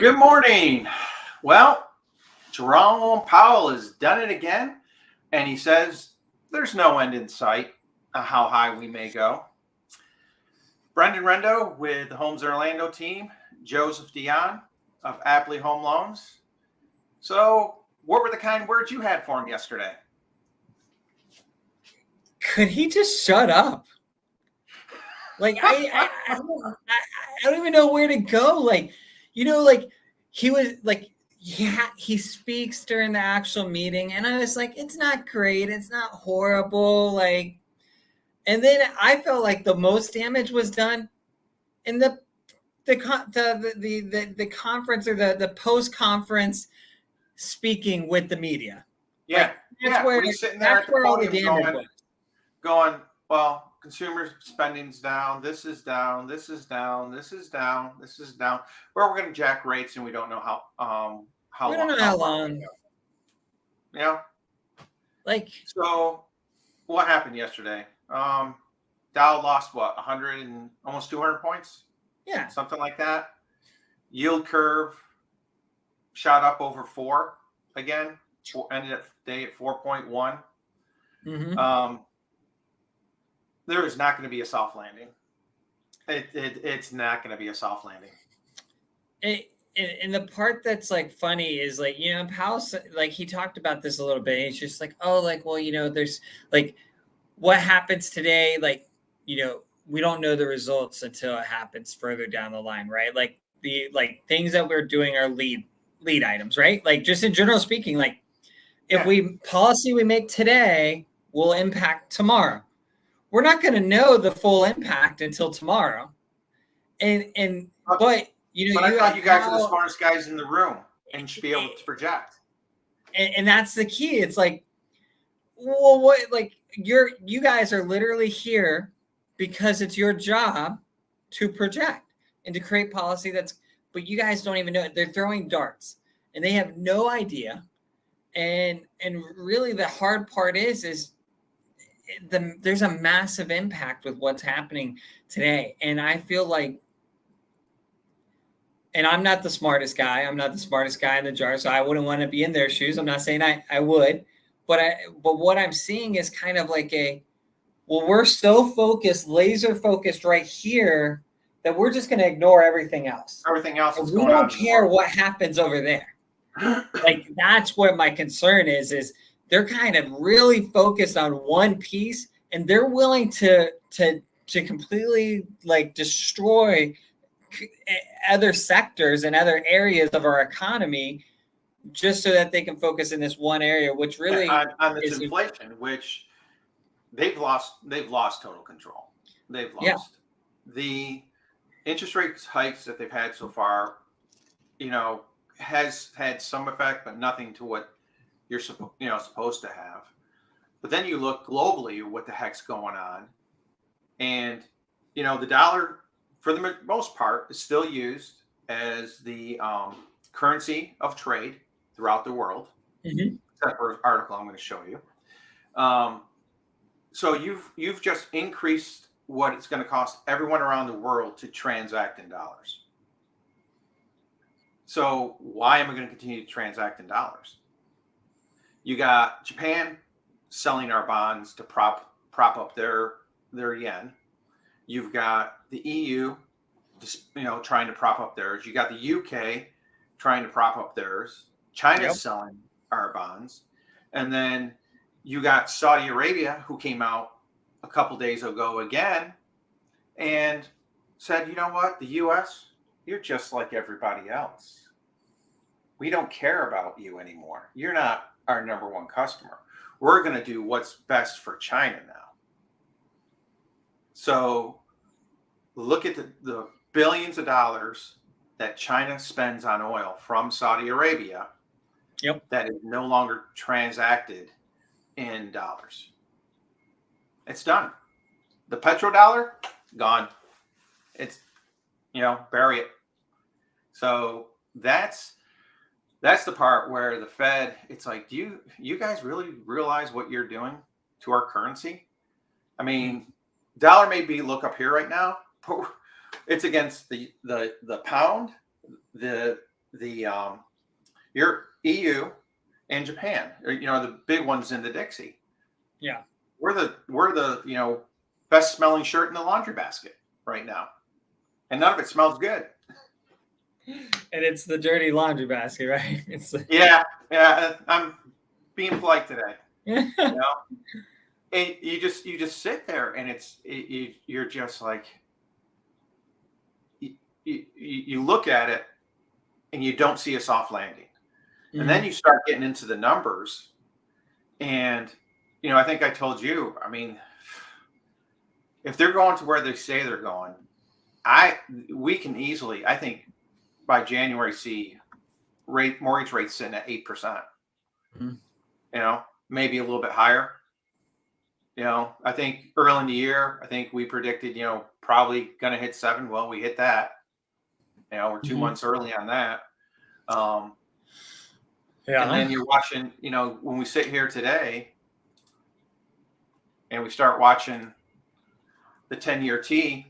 Good morning. Well, Jerome Powell has done it again, and he says there's no end in sight of how high we may go. Brenden Rendo with the Homes Orlando team, Joseph Dionne of Appli Home Loans. So, what were the kind words you had for him yesterday? Could he just shut up? Like I don't even know where to go. Like he was like he speaks during the actual meeting, and I was like, it's not great, it's not horrible. And then I felt like the most damage was done in the conference or the post conference speaking with the media. Yeah, That's where he's sitting there that's at the where all the podium damage was. going, well, consumer spending's down. This is down. This is down. This is down. This is down. Where we're going to jack rates, and we don't know how We don't know how long. So, what happened yesterday? Dow lost what, 100 and almost 200 points? Yeah, something like that. Yield curve shot up over 4 again. Ended at day at 4.1. Mm-hmm. There is not going to be a soft landing. It's not going to be a soft landing. And the part that's like funny is Powell, like he talked about this a little bit. He's just like, oh, like, well, there's like what happens today. We don't know the results until it happens further down the line, right? Like the things that we're doing are lead items, right? Like just in general speaking, if policy we make today will impact tomorrow. We're not going to know the full impact until tomorrow. But I thought you guys are the smartest guys in the room and should be able to project. And that's the key. It's like, well, what? Like you guys are literally here because it's your job to project and to create policy but you guys don't even know it. They're throwing darts and they have no idea. And really the hard part is there's a massive impact with what's happening today. And I feel like, and I'm not the smartest guy. I'm not the smartest guy in the jar, so I wouldn't want to be in their shoes. I'm not saying I would, but what I'm seeing is kind of like we're so focused, laser focused right here that we're just going to ignore everything else. Everything else is we don't care what happens over there. Like that's what my concern is they're kind of really focused on one piece, and they're willing to completely destroy other sectors and other areas of our economy just so that they can focus in this one area, which really on this inflation, which they've lost total control. They've lost the interest rate hikes that they've had so far. Has had some effect, but nothing to what you're supposed to have. But then you look globally, what the heck's going on, and the dollar, for the most part, is still used as the currency of trade throughout the world, except for an article I'm going to show you. So you've just increased what it's going to cost everyone around the world to transact in dollars. So why am I going to continue to transact in dollars? You got Japan selling our bonds to prop up their yen. You've got the EU, trying to prop up theirs. You got the UK trying to prop up theirs. China's selling our bonds, and then you got Saudi Arabia, who came out a couple days ago again and said, you know what, the US, you're just like everybody else. We don't care about you anymore. You're not our number one customer. We're going to do what's best for China now. So look at the billions of dollars that China spends on oil from Saudi Arabia. That is no longer transacted in dollars. It's done. The petrodollar, gone. It's, bury it. So that's the part where the Fed, it's like, do you guys really realize what you're doing to our currency? I mean, dollar may look up here right now, but it's against the pound, the the your EU and Japan, the big ones in the Dixie. Yeah. We're the best smelling shirt in the laundry basket right now, and none of it smells good. And it's the dirty laundry basket, right? It's Yeah. I'm being polite today. You know, and you just sit there, and you're just like, you look at it, and you don't see a soft landing, and then you start getting into the numbers, and I think I told you. I mean, if they're going to where they say they're going, we can easily, I think, by January see mortgage rates sitting at 8%. Maybe a little bit higher. I think early in the year, I think we predicted, probably going to hit 7. Well, we hit that. We're 2 months early on that. And then you're watching, when we sit here today and we start watching the 10-year T,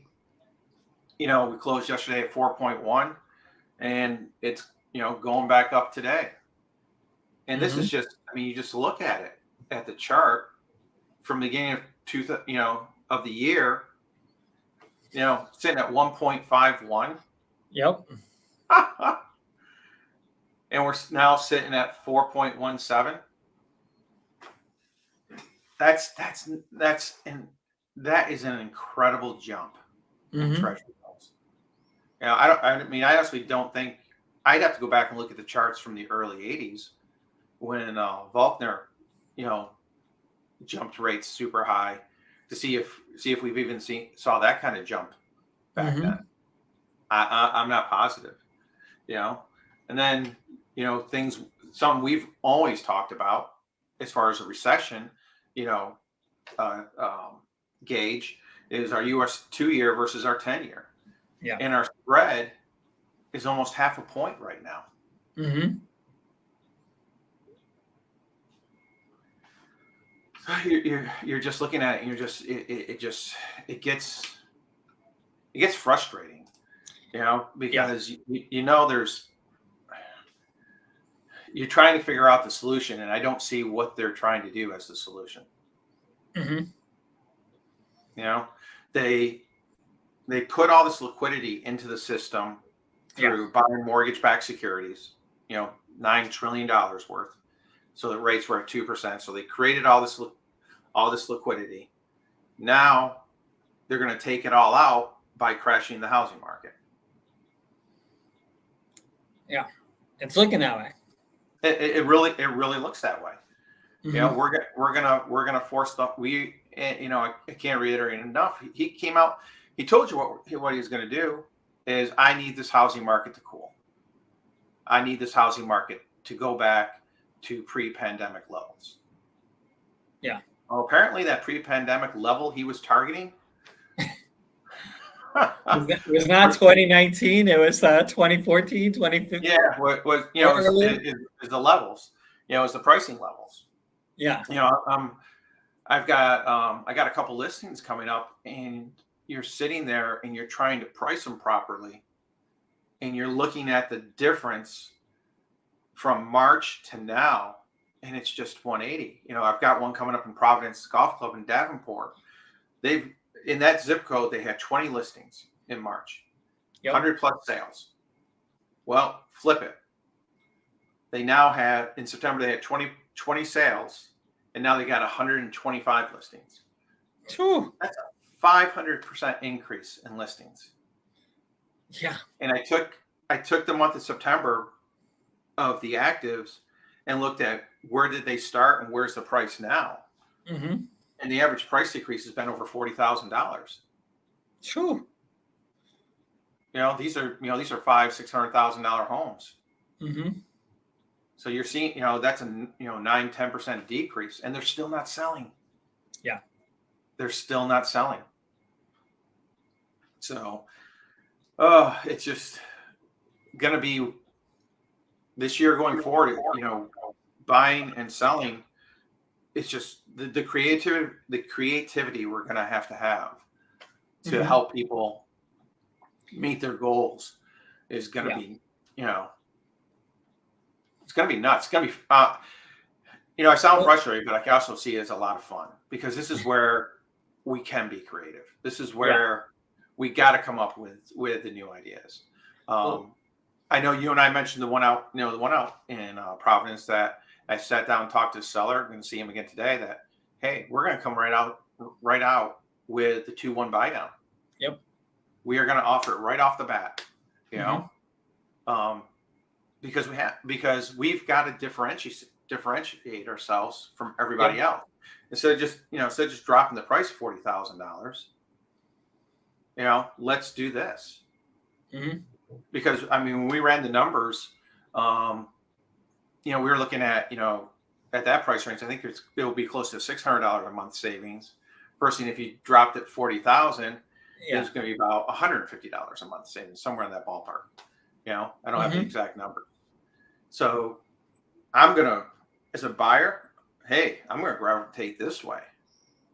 we closed yesterday at 4.1, and it's, going back up today. And this is just, you just look at it, at the chart from the beginning of the year, sitting at 1.51. Yep. And we're now sitting at 4.17. That is an incredible jump in Treasury bills. I honestly don't think, I'd have to go back and look at the charts from the early 80s when Volckner, jumped rates super high to see if we've even saw that kind of jump back then. I'm not positive, and then something we've always talked about as far as a recession, gauge is our U.S. 2-year versus our 10-year. Yeah. And our spread is almost half a point right now. So you're just looking at it, and you're just it gets frustrating, because there's, you're trying to figure out the solution, and I don't see what they're trying to do as the solution. They put all this liquidity into the system through buying mortgage-backed securities, $9 trillion worth. So the rates were at 2%. So they created all this liquidity. Now they're going to take it all out by crashing the housing market. Yeah, it's looking that way. It really looks that way. We're gonna force the I can't reiterate enough. He came out. He told you what he was going to do is, I need this housing market to cool. I need this housing market to go back to pre-pandemic levels. Yeah. Well, apparently that pre-pandemic level he was targeting it was not 2019. It was 2014, 2015. Yeah, was is the levels. It's the pricing levels. Yeah. I got a couple listings coming up, and you're sitting there and you're trying to price them properly, and you're looking at the difference from March to now, and it's just 180. I've got one coming up in Providence Golf Club in Davenport. In that zip code, they had 20 listings in March, 100 plus sales. Well, flip it. They now have, in September, they had 20 sales, and now they got 125 listings. That's a 500% increase in listings. Yeah. And I took the month of September of the actives and looked at where did they start and where's the price now. And the average price decrease has been over $40,000. Sure. These are $500,000-$600,000 homes. So you're seeing, that's a 9-10% decrease, and they're still not selling. Yeah. They're still not selling. So, it's just going to be this year going forward, buying and selling. It's just the creativity we're going to have to help people meet their goals is going to be, It's going to be nuts. It's going to be, I sound frustrated, but I can also see it as a lot of fun because this is where we can be creative. This is where we got to come up with the new ideas. I know you and I mentioned the one out in Providence that I sat down and talked to the seller. I'm going to see him again today. That, hey, we're going to come right out with the 2-1 buy down. Yep. We are going to offer it right off the bat. Because we've got to differentiate ourselves from everybody else. Instead of just dropping the price $40,000. Let's do this. Because when we ran the numbers, we were looking at at that price range. I think it'll be close to $600 a month savings. Versus if you dropped it 40,000, it's going to be about $150 a month savings, somewhere in that ballpark. I don't have the exact number. So I'm gonna, as a buyer, I'm gonna gravitate this way.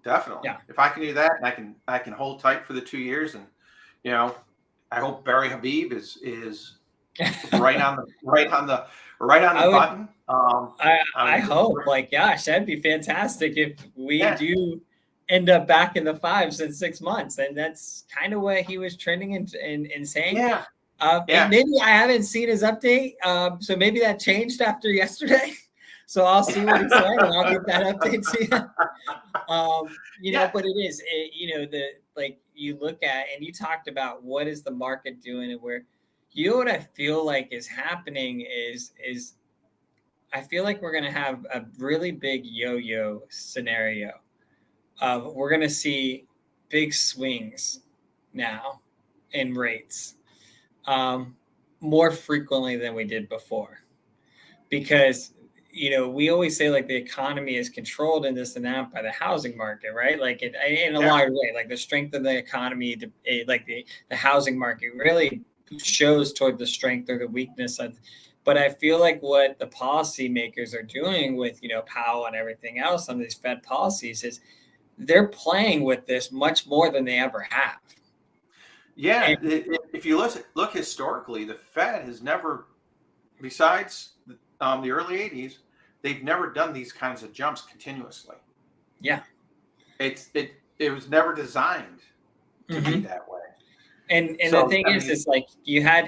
Definitely. Yeah. If I can do that, and I can hold tight for the 2 years, and I hope Barry Habib is right on the button. I hope, gosh, that'd be fantastic if we do end up back in the 5s in 6 months, and that's kind of what he was trending in saying. Yeah. And maybe I haven't seen his update, so maybe that changed after yesterday. So I'll see what he said, and I'll get that update to you. But it is, you look at, and you talked about what is the market doing, and where, what I feel like is happening is I feel like we're going to have a really big yo-yo scenario. We're going to see big swings now in rates. More frequently than we did before, because we always say the economy is controlled in this and that by the housing market, right? In a large way, the strength of the economy, the housing market really shows toward the strength or the weakness of. But I feel like what the policymakers are doing with Powell and everything else on these Fed policies is they're playing with this much more than they ever have. Yeah, if you look historically, the Fed has never, besides the early 80s, they've never done these kinds of jumps continuously. Yeah, it was never designed to be that way. And so, the thing is you had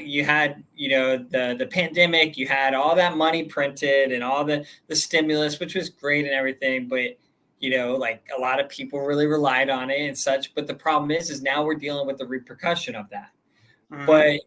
the pandemic, you had all that money printed and all the stimulus, which was great and everything, but a lot of people really relied on it and such. But the problem is now we're dealing with the repercussion of that. But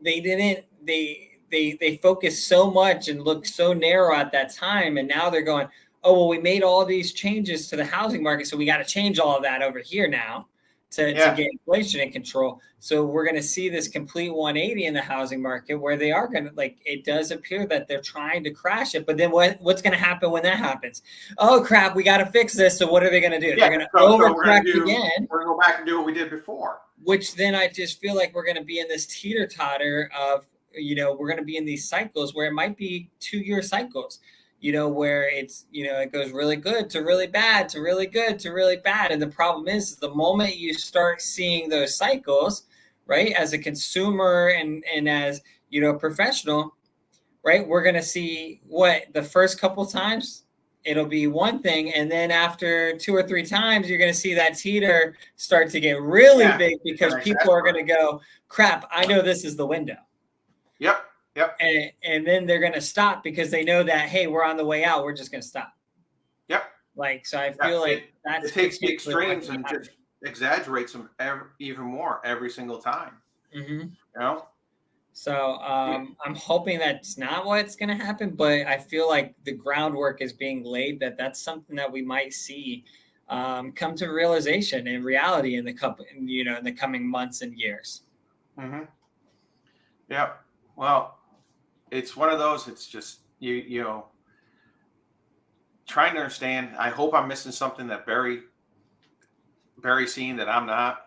they didn't, they focused so much and looked so narrow at that time. And now they're going, oh, well, we made all these changes to the housing market, so we got to change all of that over here now to get inflation in control. So we're going to see this complete 180 in the housing market where they are going to, it does appear that they're trying to crash it. But then what's going to happen when that happens? Oh, crap, we got to fix this. So what are they going to do? They're going to overcorrect again. We're going to go back and do what we did before. Which then I just feel like we're going to be in this teeter-totter of, we're going to be in these cycles where it might be 2-year cycles. Where it's, it goes really good to really bad to really good to really bad. And the problem is the moment you start seeing those cycles, right, as a consumer and as, a professional, right, we're going to see what the first couple times it'll be one thing. And then after 2 or 3 times, you're going to see that teeter start to get really big because people are going to go, crap, I know this is the window. Yep. Yep. And then they're going to stop because they know that, hey, we're on the way out. We're just going to stop. Yep. So I feel like it takes the extremes and just exaggerates them even more every single time. So I'm hoping that's not what's going to happen, but I feel like the groundwork is being laid that's something that we might see come to realization and reality in the coming months and years. Yeah. Well, it's one of those, it's just, trying to understand. I hope I'm missing something that Barry's seeing that I'm not.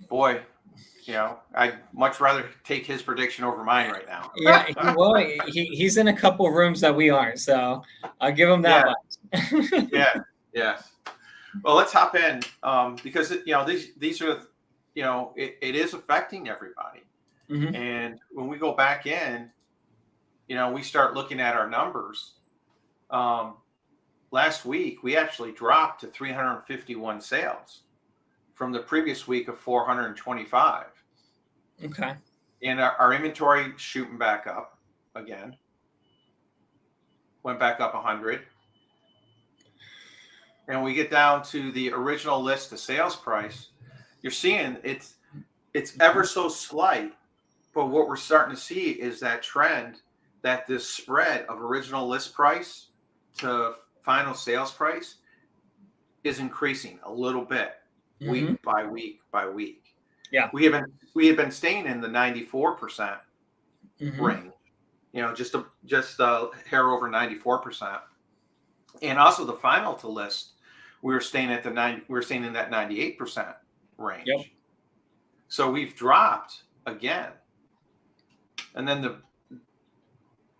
Boy, I'd much rather take his prediction over mine right now. He's in a couple of rooms that we aren't, so I'll give him that much. Yes. Well, let's hop in because these are it is affecting everybody. And when we go back in, we start looking at our numbers. Last week, we actually dropped to 351 sales from the previous week of 425. Okay. And our inventory shooting back up again. Went back up 100. And we get down to the original list to sales price. You're seeing it's ever so slight, but what we're starting to see is that trend, that this spread of original list price to final sales price is increasing a little bit, week by week by week. Yeah, we had been staying in the 94% range, just a hair over 94%, and also the final to list, we were staying in that 98% range. Yep. So we've dropped again, and then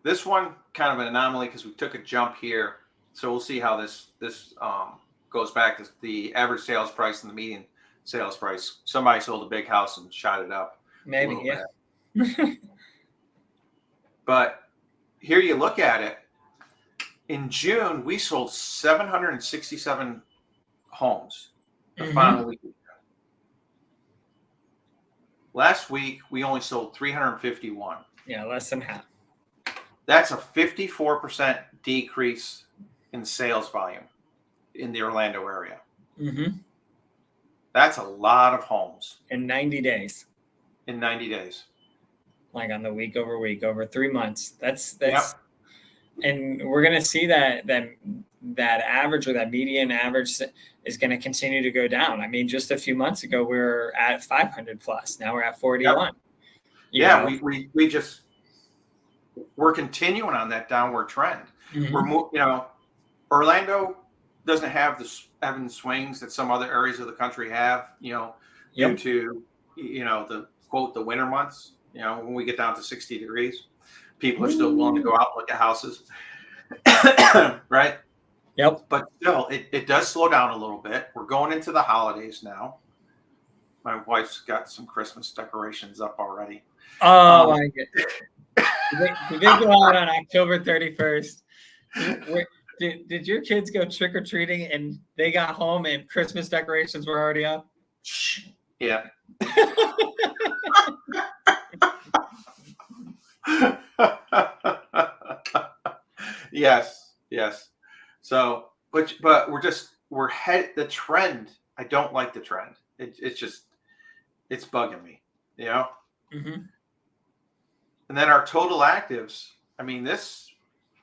this one kind of an anomaly because we took a jump here. So we'll see how this goes back to the average sales price and the median sales price. Somebody sold a big house and shot it up. Maybe, yeah. But here you look at it. In June, we sold 767 homes the final week. Last week, we only sold 351. Yeah, less than half. That's a 54% decrease in sales volume in the Orlando area. That's a lot of homes. In 90 days. In 90 days. Like on the week over 3 months. That's Yep. And we're going to see that average, or that median average, is going to continue to go down. I mean, just a few months ago, we were at 500 plus. Now we're at 41. Yep. We're continuing on that downward trend. Orlando doesn't have the heaven swings that some other areas of the country have, due to, the quote, the winter months, when we get down to 60 degrees, people are still willing to go out and look at houses. Right. Yep. But still, it does slow down a little bit. We're going into the holidays now. My wife's got some Christmas decorations up already. Oh, my goodness. Did they go out on October 31st? Did your kids go trick-or-treating and they got home and Christmas decorations were already up? Yeah. Yes. So, but we're the trend. I don't like the trend. It's bugging me, And then our total actives. I mean, this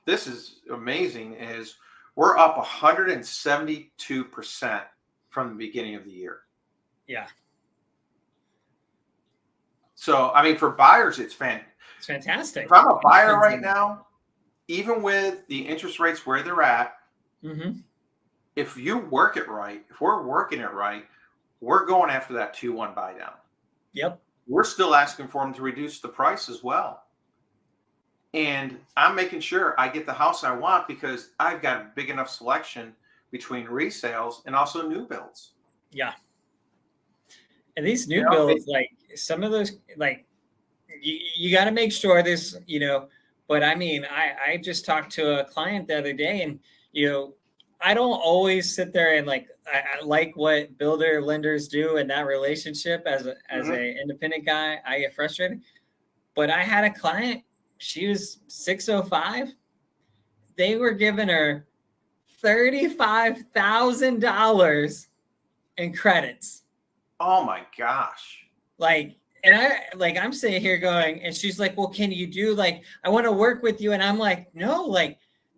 is amazing. Is we're up 172% from the beginning of the year. Yeah. So, I mean, for buyers, it's fantastic. If I'm a buyer right now, even with the interest rates where they're at, if you work it right, if we're working it right, we're going after that 2-1 buy down. Yep. We're still asking for them to reduce the price as well. And I'm making sure I get the house I want because I've got a big enough selection between resales and also new builds. Yeah. And these new builds, like some of those, like you got to make sure this, but I mean, I just talked to a client the other day and, I don't always sit there and I like what builder lenders do in that relationship as a independent guy. I get frustrated, but I had a client, she was 605. They were giving her $35,000 in credits. Oh my gosh. I'm sitting here going, and she's like, well, can you do I want to work with you. And I'm like, no,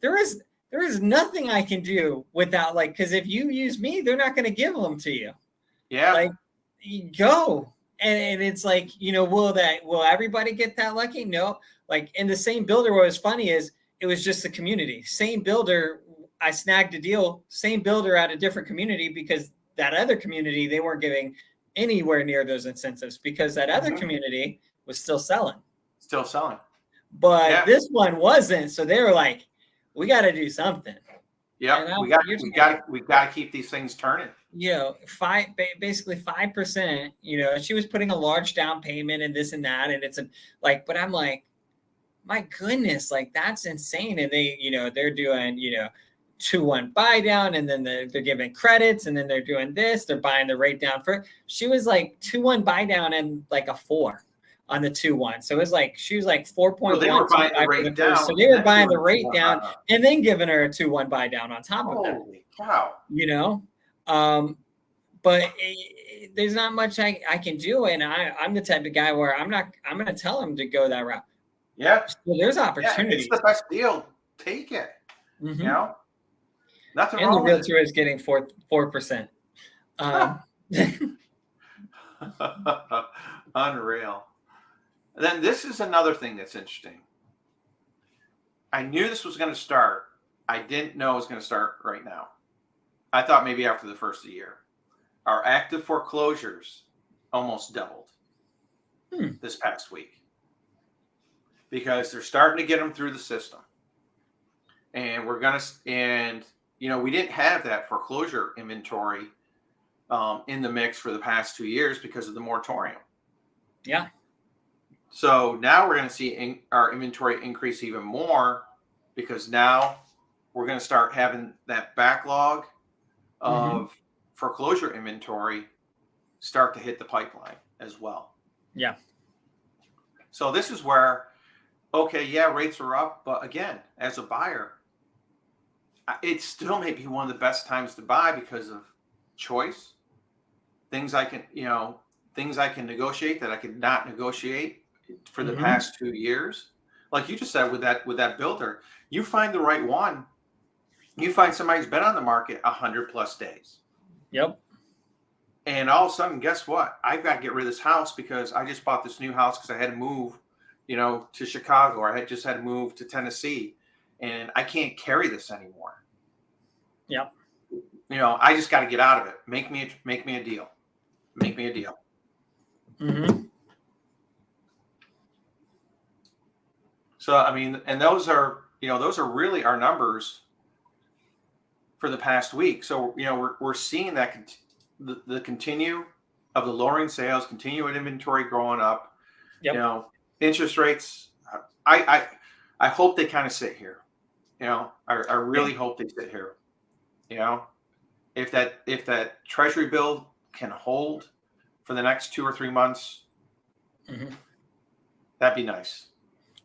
there is nothing I can do without because if you use me, they're not going to give them to you. Yeah. Go. And it's will everybody get that lucky? No. In the same builder, what was funny is it was just the community. Same builder, I snagged a deal, same builder at a different community because that other community, they weren't giving anywhere near those incentives because that other community was still selling. But this one wasn't. So they were like, we got to do something. Yeah, we got to keep these things turning. Basically 5%. She was putting a large down payment and this and that, and it's but I'm like, my goodness, like that's insane. And they, they're doing, 2-1 buy down, and then they're giving credits, and then they're doing this, they're buying the rate down for, she was like 2-1 buy down and like a 4 on the 2-1. So it was like, she was like 4.1. So they were buying the rate down. So they were buying the rate down and then giving her a 2-1 buy down on top of that. Holy cow. But there's not much I can do. And I'm the type of guy where I'm going to tell him to go that route. Yeah. So there's opportunity. It's the best deal. Take it. Mm-hmm. Nothing and wrong the with realtor is getting 4%. Unreal. And then this is another thing that's interesting. I knew this was going to start. I didn't know it was going to start right now. I thought maybe after the first of the year. Our active foreclosures almost doubled this past week because they're starting to get them through the system. And we didn't have that foreclosure inventory in the mix for the past 2 years because of the moratorium. Yeah. So now we're going to see our inventory increase even more because now we're going to start having that backlog of foreclosure inventory start to hit the pipeline as well. Yeah. So this is where, rates are up, but again, as a buyer, it still may be one of the best times to buy because of choice, things I can negotiate that I could not negotiate for the past 2 years. Like you just said with that builder, you find the right one, you find somebody who's been on the market 100+ days. Yep. And all of a sudden, guess what? I've got to get rid of this house because I just bought this new house because I had to move, to Chicago, or I had to move to Tennessee, and I can't carry this anymore. Yep. I just got to get out of it. Make me a deal. Make me a deal. Mm-hmm. So, and those are really our numbers for the past week. So, we're seeing that the continue of the lowering sales, continue with inventory growing up. Yep. Interest rates. I hope they kind of sit here. I really hope they sit here. If that Treasury bill can hold for the next 2 or 3 months, that'd be nice.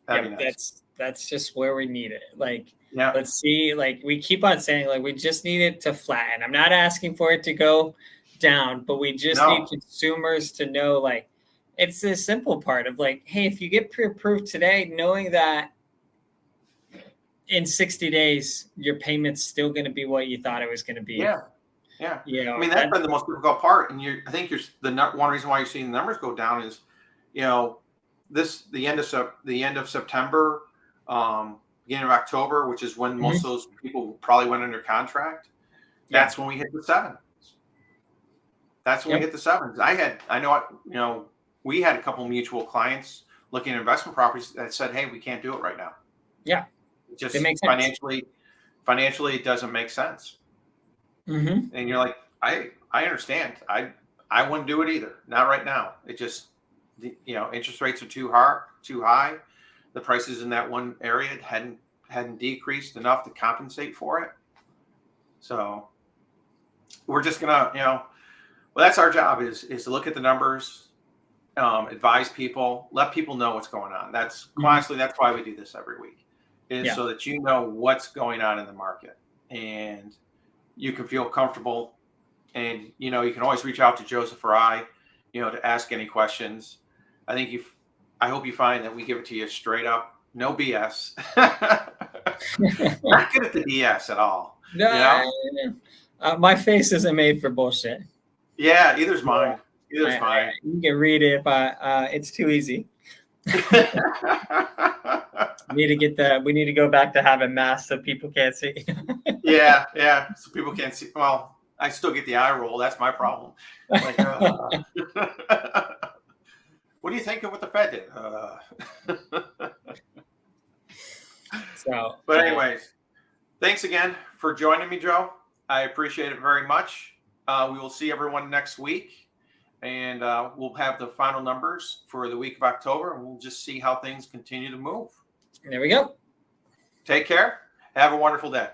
That'd be nice. That's just where we need it. Like, yeah. Let's see. Like we keep on saying, like we just need it to flatten. I'm not asking for it to go down, but we just need consumers to know, like, it's the simple part of like, hey, if you get pre-approved today, knowing that in 60 days, your payment's still going to be what you thought it was going to be. Yeah. Yeah. That's been the most difficult part. And I think one reason why you're seeing the numbers go down is, the end of September, beginning of October, which is when most of those people probably went under contract. That's when we hit the 7s. That's when we hit the 7s. We had a couple of mutual clients looking at investment properties that said, "Hey, we can't do it right now." Yeah, just financially, it doesn't make sense. And you're like, I understand. I wouldn't do it either. Not right now. It just, interest rates are too high. The prices in that one area hadn't decreased enough to compensate for it. So we're just gonna, that's our job is to look at the numbers, advise people, let people know what's going on. That's honestly, that's why we do this every week, so that you know what's going on in the market and you can feel comfortable. And you can always reach out to Joseph or I, to ask any questions. I hope you find that we give it to you straight up, no BS. Not good at the BS at all. No, my face isn't made for bullshit. Yeah, either's mine. You can read it, but it's too easy. We need to go back to having masks so people can't see. Yeah. So people can't see. Well, I still get the eye roll. That's my problem. Like, what do you think of what the Fed did? But anyways, thanks again for joining me, Joe. I appreciate it very much. We will see everyone next week, and we'll have the final numbers for the week of October, and we'll just see how things continue to move. There we go. Take care. Have a wonderful day.